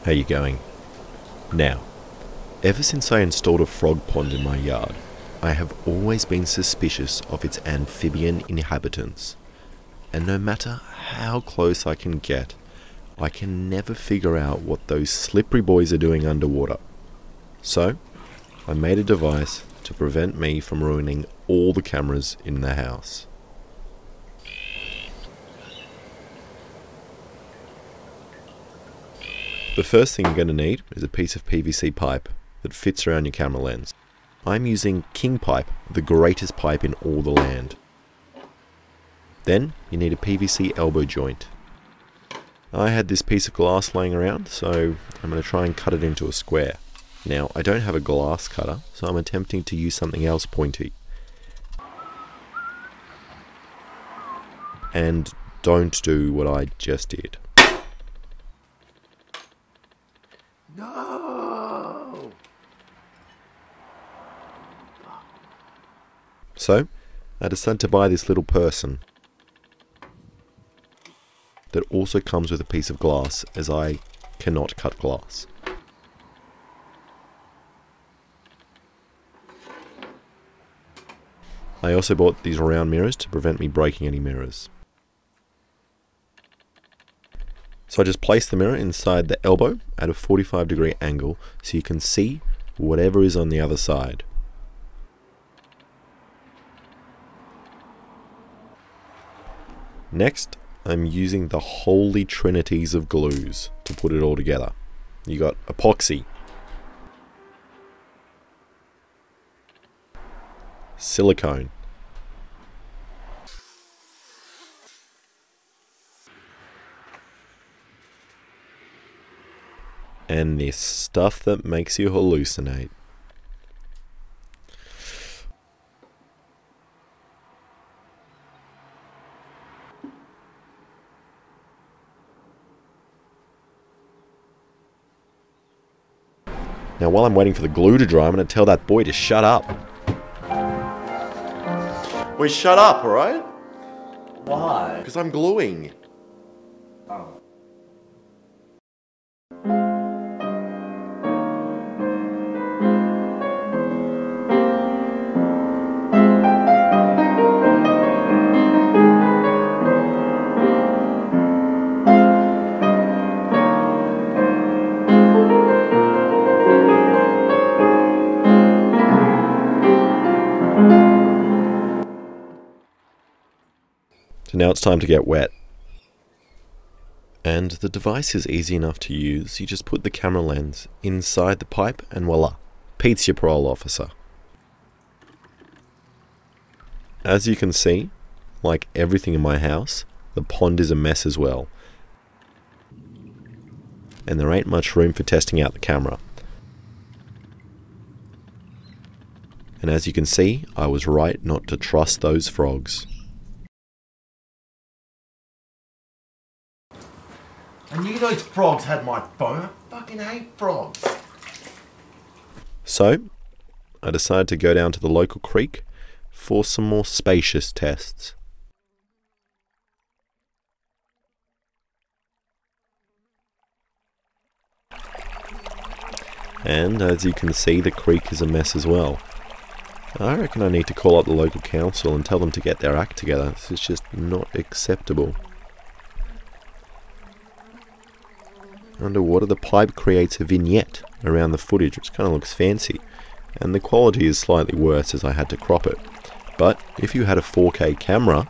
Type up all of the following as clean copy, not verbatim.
How you going? Now, ever since I installed a frog pond in my yard, I have always been suspicious of its amphibian inhabitants. And no matter how close I can get, I can never figure out what those slippery boys are doing underwater. So, I made a device to prevent me from ruining all the cameras in the house. The first thing you're going to need is a piece of PVC pipe that fits around your camera lens. I'm using King pipe, the greatest pipe in all the land. Then you need a PVC elbow joint. I had this piece of glass laying around, so I'm going to try and cut it into a square. Now, I don't have a glass cutter, so I'm attempting to use something else pointy. And don't do what I just did. No! So, I decided to buy this little person that also comes with a piece of glass, as I cannot cut glass. I also bought these round mirrors to prevent me breaking any mirrors. So I just placed the mirror inside the elbow at a 45-degree angle so you can see whatever is on the other side. Next, I'm using the holy trinities of glues to put it all together. You got epoxy, silicone, and this stuff that makes you hallucinate. Now while I'm waiting for the glue to dry, I'm going to tell that boy to shut up. Wait, shut up, alright? Why? Because I'm gluing. Oh. So now it's time to get wet. And the device is easy enough to use. You just put the camera lens inside the pipe and voila, Pete's your parole officer. As you can see, like everything in my house, the pond is a mess as well. And there ain't much room for testing out the camera. And as you can see, I was right not to trust those frogs. I knew those frogs had my phone. I fucking hate frogs. So, I decided to go down to the local creek for some more spacious tests. And as you can see, the creek is a mess as well. I reckon I need to call up the local council and tell them to get their act together. This is just not acceptable. Underwater, the pipe creates a vignette around the footage, which kind of looks fancy, and the quality is slightly worse as I had to crop it. But if you had a 4K camera,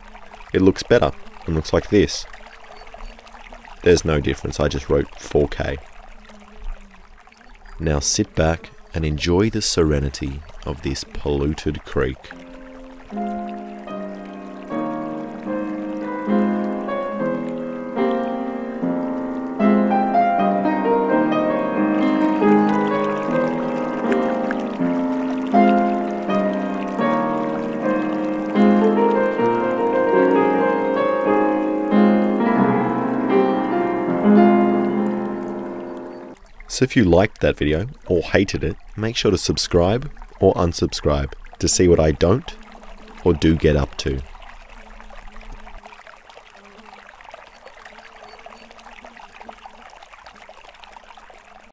it looks better and looks like this. There's no difference, I just wrote 4K. Now sit back and enjoy the serenity of this polluted creek. So if you liked that video or hated it, make sure to subscribe or unsubscribe to see what I don't or do get up to.